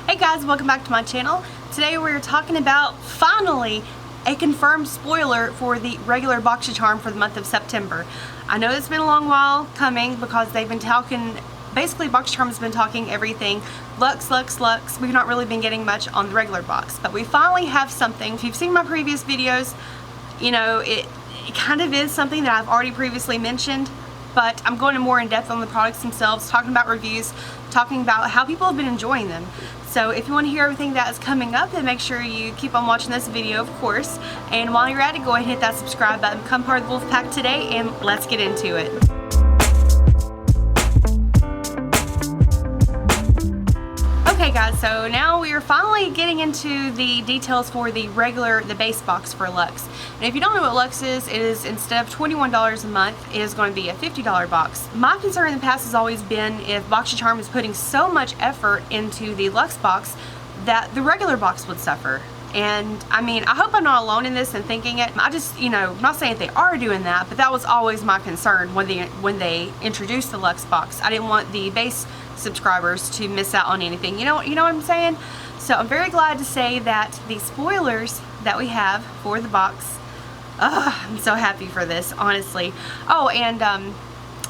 Hey guys, welcome back to my channel. Today we're talking about, finally, a confirmed spoiler for the regular Boxycharm for the month of September. I know it's been a long while coming because they've been talking, basically Boxycharm has been talking everything Luxe, Luxe, Luxe. We've not really been getting much on the regular box, but we finally have something. If you've seen my previous videos, you know, it kind of is something that I've already previously mentioned, but I'm going more in depth on the products themselves, talking about reviews, talking about how people have been enjoying them. So if you want to hear everything that is coming up, then make sure you keep on watching this video, of course. And while you're at it, go ahead and hit that subscribe button. Become part of the Wolf Pack today, and let's get into it. Okay guys, so now we are finally getting into the details for the base box for Luxe. And if you don't know what Luxe is, it is, instead of $21 a month, it is going to be a $50 box. My concern in the past has always been if Boxycharm is putting so much effort into the Luxe box that the regular box would suffer. And I mean, I hope I'm not alone in this and thinking it. I just, you know, I'm not saying they are doing that, but that was always my concern when they introduced the Luxe box. I didn't want the base subscribers to miss out on anything. You know what I'm saying? So I'm very glad to say that the spoilers that we have for the box, I'm so happy for this, honestly. Oh, and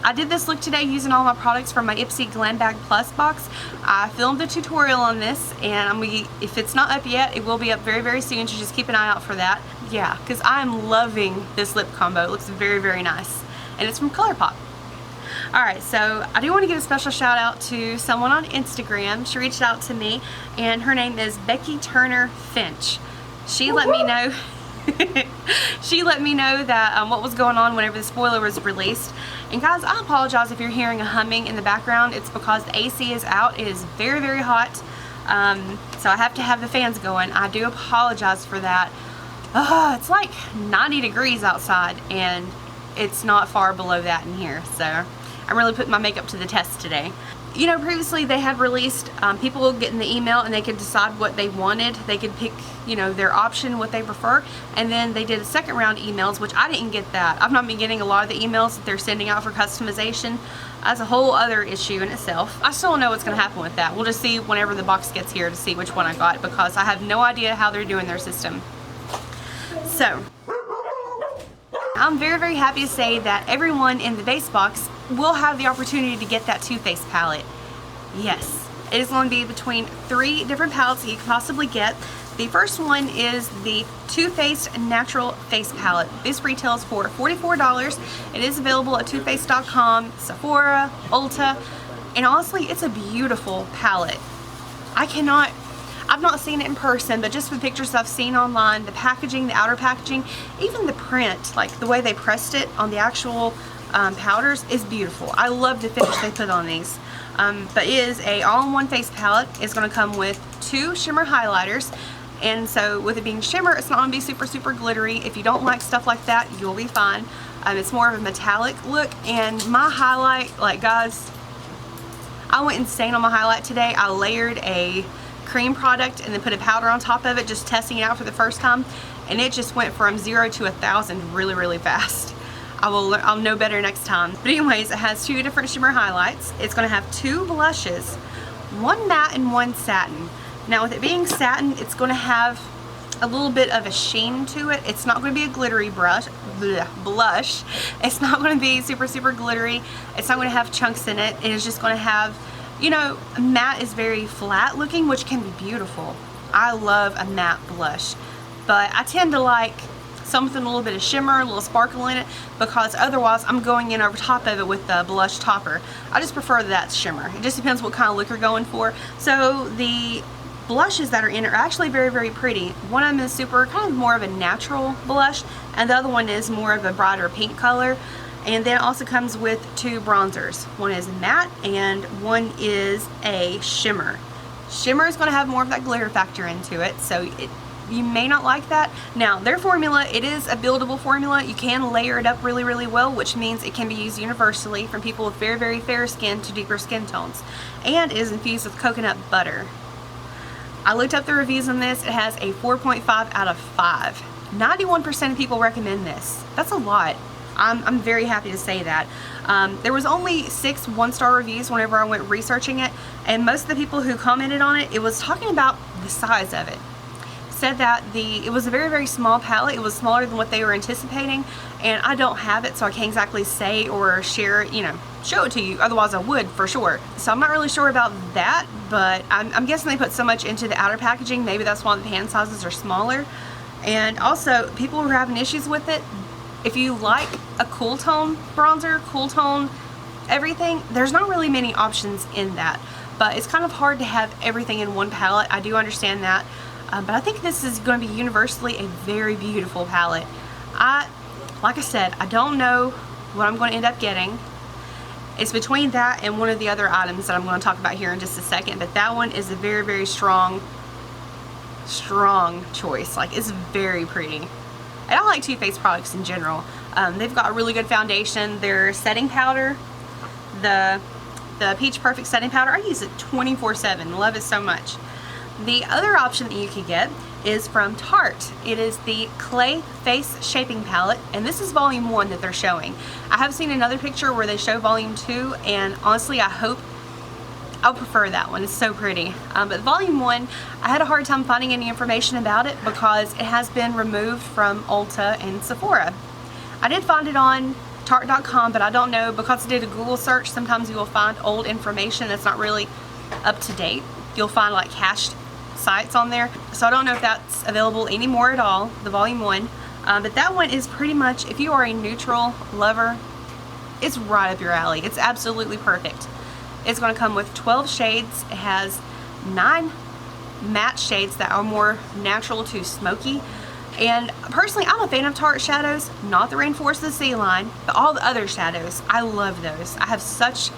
I did this look today using all my products from my Ipsy Glam Bag Plus box. I filmed a tutorial on this, and if it's not up yet, it will be up very, very soon, so just keep an eye out for that. Yeah, because I'm loving this lip combo. It looks very, very nice. And it's from ColourPop. Alright, so I do want to give a special shout out to someone on Instagram. She reached out to me, and her name is Becky Turner Finch. She let me know that what was going on whenever the spoiler was released. And guys, I apologize if you're hearing a humming in the background. It's because the AC is out. It is very, very hot. So I have to have the fans going. I do apologize for that. It's like 90 degrees outside, and it's not far below that in here. So I'm really putting my makeup to the test today. You know, previously they had released, people would get in the email and they could decide what they wanted. They could pick, you know, their option, what they prefer. And then they did a second round emails, which I didn't get that. I've not been getting a lot of the emails that they're sending out for customization. That's a whole other issue in itself. I still don't know what's going to happen with that. We'll just see whenever the box gets here to see which one I got, because I have no idea how they're doing their system. So I'm very, very happy to say that everyone in the base box will have the opportunity to get that Too Faced palette. Yes, it is going to be between 3 different palettes that you can possibly get. The first one is the Too Faced Natural Face Palette. This retails for $44. It is available at toofaced.com, Sephora, Ulta, and honestly, it's a beautiful palette. I've not seen it in person, but just the pictures I've seen online, the packaging, the outer packaging, even the print, like the way they pressed it on the actual powders is beautiful. I love the finish they put on these. But it is a all-in-one face palette. It's going to come with 2 shimmer highlighters. And so with it being shimmer, it's not going to be super, super glittery. If you don't like stuff like that, you'll be fine. It's more of a metallic look. And my highlight, like guys, I went insane on my highlight today. I layered a cream product and then put a powder on top of it, just testing it out for the first time, and it just went from 0 to 1,000 really, really fast. I'll know better next time. But anyways, it has 2 different shimmer highlights. It's going to have 2 blushes, 1 matte and 1 satin. Now with it being satin, it's going to have a little bit of a sheen to it. It's not going to be a glittery blush. It's not going to be super, super glittery. It's not going to have chunks in it. It is just going to have, you know, matte is very flat looking, which can be beautiful. I love a matte blush, but I tend to like something a little bit of shimmer, a little sparkle in it, because otherwise I'm going in over top of it with the blush topper. I just prefer that shimmer. It just depends what kind of look you're going for. So the blushes that are in it are actually very, very pretty. One of them is super, kind of more of a natural blush, and the other one is more of a brighter pink color. And then it also comes with 2 bronzers. One is matte and one is a shimmer. Shimmer is going to have more of that glitter factor into it, so you may not like that. Now, their formula, it is a buildable formula. You can layer it up really, really well, which means it can be used universally from people with very, very fair skin to deeper skin tones. And it is infused with coconut butter. I looked up the reviews on this. It has a 4.5 out of 5. 91% of people recommend this. That's a lot. I'm very happy to say that. There was only 6 one-star reviews whenever I went researching it, And most of the people who commented on it, it was talking about the size of it. Said that it was a very, very small palette. It was smaller than what they were anticipating, and I don't have it, so I can't exactly say or share, you know, show it to you. Otherwise I would for sure. So I'm not really sure about that, but I'm guessing they put so much into the outer packaging, maybe that's why the pan sizes are smaller. And also, people who are having issues with it, if you like a cool tone bronzer, cool tone everything, there's not really many options in that. But it's kind of hard to have everything in one palette. I do understand that. But I think this is going to be universally a very beautiful palette. Like I said, I don't know what I'm going to end up getting. It's between that and one of the other items that I'm going to talk about here in just a second. But that one is a very, very strong choice. Like, it's very pretty. And I like Too Faced products in general. They've got a really good foundation. Their setting powder, the Peach Perfect setting powder, I use it 24/7. Love it so much. The other option that you could get is from Tarte. It is the Clay Face Shaping Palette, and this is volume 1 that they're showing. I have seen another picture where they show volume 2, and honestly I'll prefer that one. It's so pretty. But volume 1, I had a hard time finding any information about it because it has been removed from Ulta and Sephora. I did find it on Tarte.com, but I don't know, because I did a Google search, sometimes you will find old information that's not really up to date. You'll find like cached sites on there, so I don't know if that's available anymore at all, the volume 1. But that one is pretty much, if you are a neutral lover, it's right up your alley. It's absolutely perfect. It's going to come with 12 shades. It has 9 matte shades that are more natural to smoky. And personally, I'm a fan of Tarte shadows, not the Rainforest of the Sea line, but all the other shadows. I love those. I have such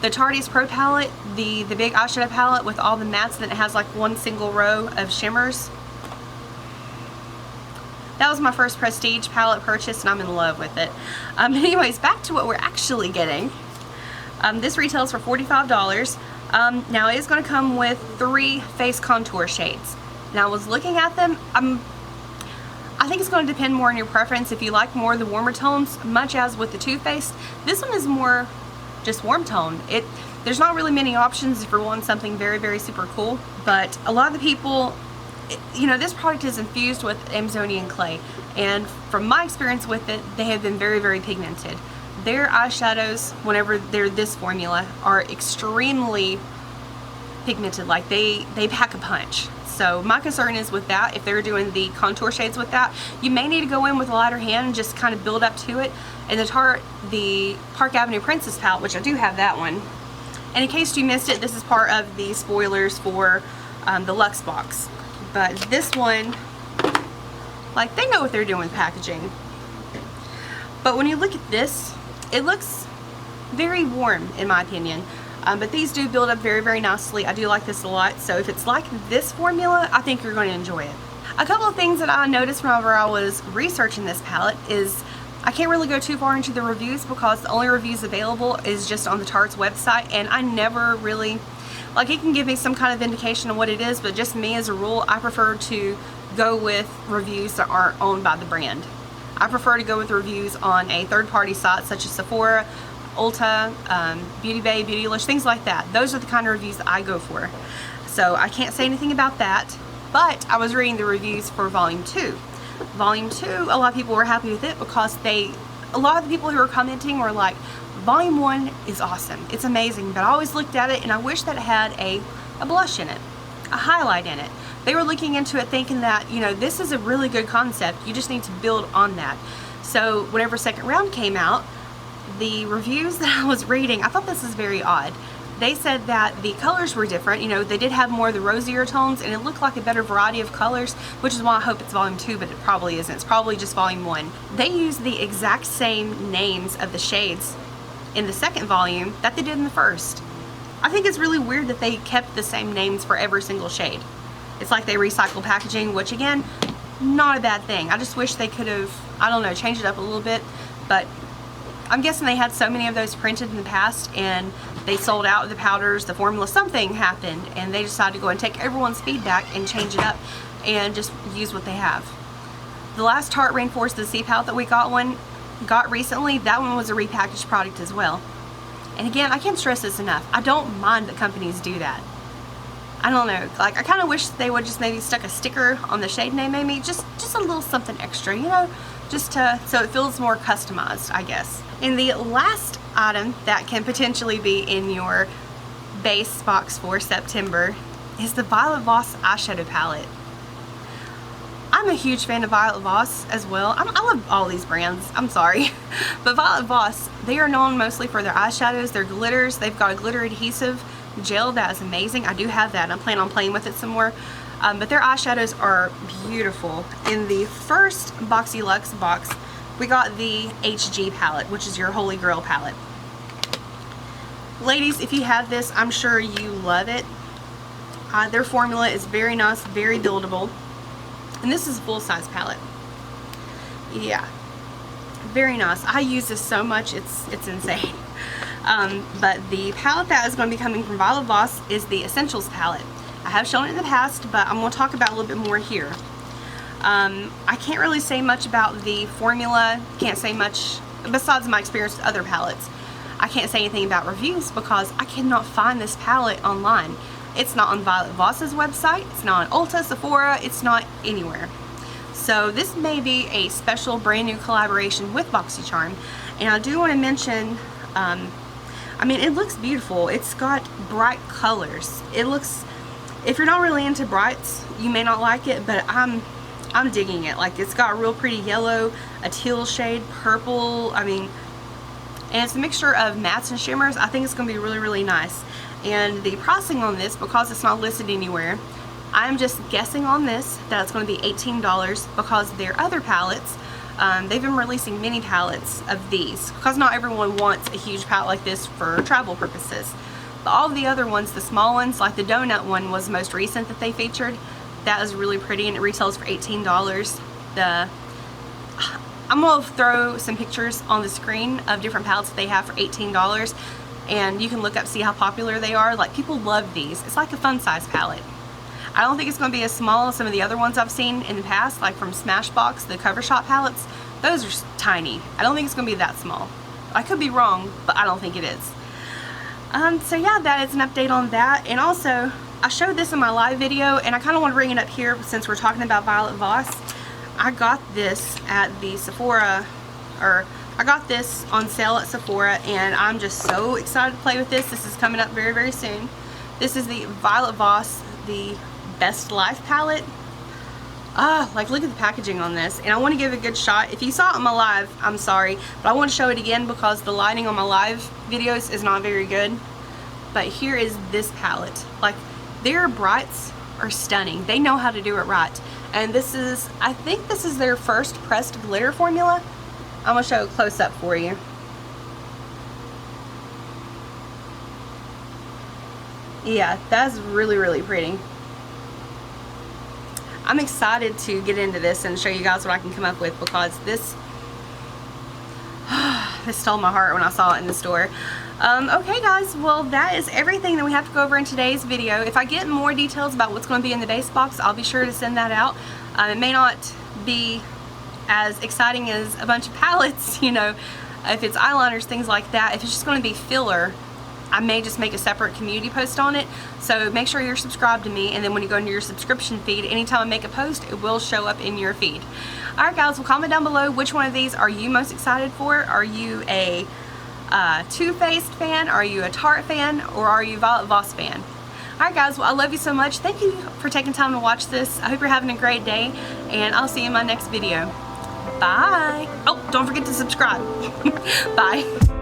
the Tarte's Pro palette, the big eyeshadow palette with all the mattes, and then it has like one single row of shimmers. That was my first prestige palette purchase, and I'm in love with it. Anyways, back to what we're actually getting. This retails for $45. Now it is going to come with 3 face contour shades. Now I was looking at them. I think it's going to depend more on your preference. If you like more of the warmer tones, much as with the Too Faced, this one is more just warm tone. There's not really many options if you're wanting something very, very super cool, but a lot of the people, you know, this product is infused with Amazonian clay, and from my experience with it, they have been very, very pigmented. Their eyeshadows, whenever they're this formula, are extremely pigmented. Like they pack a punch. So my concern is with that, if they're doing the contour shades with that, you may need to go in with a lighter hand and just kind of build up to it. And the Park Avenue Princess palette, which I do have that one. And in case you missed it, this is part of the spoilers for the Luxe box. But this one, like, they know what they're doing with packaging. But when you look at this, it looks very warm in my opinion. But these do build up very, very nicely. I do like this a lot. So if it's like this formula, I think you're going to enjoy it. A couple of things that I noticed whenever I was researching this palette is I can't really go too far into the reviews because the only reviews available is just on the Tarte's website, and I never really, like, it can give me some kind of indication of what it is, but just me as a rule, I prefer to go with reviews that aren't owned by the brand. I prefer to go with reviews on a third-party site such as Sephora, Ulta, Beauty Bay, Beautylish, things like that. Those are the kind of reviews that I go for. So I can't say anything about that, but I was reading the reviews for Volume 2. Volume 2, a lot of people were happy with it because a lot of the people who were commenting were like, Volume 1 is awesome, it's amazing, but I always looked at it and I wish that it had a blush in it, a highlight in it. They were looking into it thinking that, you know, this is a really good concept, you just need to build on that. So whenever second round came out, the reviews that I was reading, I thought this is very odd. They said that the colors were different. You know, they did have more of the rosier tones, and it looked like a better variety of colors, which is why I hope it's Volume 2, but it probably isn't. It's probably just Volume 1. They used the exact same names of the shades in the second volume that they did in the first. I think it's really weird that they kept the same names for every single shade. It's like they recycle packaging, which again, not a bad thing. I just wish they could have, I don't know, changed it up a little bit, but I'm guessing they had so many of those printed in the past and they sold out the powders, the formula, something happened, and they decided to go and take everyone's feedback and change it up and just use what they have. The last Tarte Rainforest of the Sea palette that we got recently, that one was a repackaged product as well. And again, I can't stress this enough. I don't mind that companies do that. I don't know, like I kind of wish they would just maybe stuck a sticker on the shade name, maybe just a little something extra, you know, just to, so it feels more customized, I guess. And the last item that can potentially be in your base box for September is the Violet Voss eyeshadow palette. I'm a huge fan of Violet Voss as well. I love all these brands, I'm sorry. But Violet Voss, they are known mostly for their eyeshadows, their glitters. They've got a glitter adhesive gel that is amazing. I do have that and I plan on playing with it some more. But their eyeshadows are beautiful. In the first Boxy Luxe box, we got the HG palette, which is your Holy Grail palette. Ladies, if you have this, I'm sure you love it. Their formula is very nice, very buildable. And this is a full-size palette. Yeah, very nice. I use this so much, it's insane. But the palette that is going to be coming from Violet Voss is the Essentials palette. I have shown it in the past, but I'm going to talk about it a little bit more here. I can't really say much about the formula, can't say much besides my experience with other palettes. I can't say anything about reviews because I cannot find this palette online. It's not on Violet Voss's website, it's not on Ulta, Sephora, it's not anywhere. So this may be a special brand new collaboration with Boxycharm. And I do want to mention, I mean, it looks beautiful. It's got bright colors. It looks, if you're not really into brights, you may not like it, but I'm digging it. Like, it's got a real pretty yellow, a teal shade, purple, I mean, and it's a mixture of mattes and shimmers. I think it's going to be really, really nice. And the pricing on this, because it's not listed anywhere, I'm just guessing on this that it's going to be $18 because their other palettes, they've been releasing mini palettes of these because not everyone wants a huge palette like this for travel purposes. But all of the other ones, the small ones, like the donut one was the most recent that they featured. That is really pretty and it retails for $18. I'm going to throw some pictures on the screen of different palettes that they have for $18 and you can look up, see how popular they are. Like, people love these. It's like a fun size palette. I don't think it's going to be as small as some of the other ones I've seen in the past, like from Smashbox, the Cover Shop palettes. Those are tiny. I don't think it's going to be that small. I could be wrong, but I don't think it is. So yeah, that is an update on that. And also, I showed this in my live video, and I kind of want to bring it up here since we're talking about Violet Voss. I got this at the Sephora, or I got this on sale at Sephora, and I'm just so excited to play with this. This is coming up very, very soon. This is the Violet Voss, the Best Life palette. Like, look at the packaging on this, and I want to give it a good shot. If you saw it on my live, I'm sorry, but I want to show it again because the lighting on my live videos is not very good. But here is this palette. Like, their brights are stunning. They know how to do it right. And this is, I think this is their first pressed glitter formula. I'm going to show a close-up for you. Yeah, that's really, really pretty. I'm excited to get into this and show you guys what I can come up with because this this stole my heart when I saw it in the store. Okay guys, well that is everything that we have to go over in today's video. If I get more details about what's going to be in the base box, I'll be sure to send that out. It may not be as exciting as a bunch of palettes, you know, if it's eyeliners, things like that. If it's just going to be filler, I may just make a separate community post on it. So make sure you're subscribed to me, and then when you go into your subscription feed, anytime I make a post, it will show up in your feed. Alright guys, well comment down below which one of these are you most excited for. Are you a Too Faced fan? Are you a Tarte fan? Or are you a Violet Voss fan? Alright guys, well I love you so much. Thank you for taking time to watch this. I hope you're having a great day, and I'll see you in my next video. Bye! Oh, don't forget to subscribe. Bye!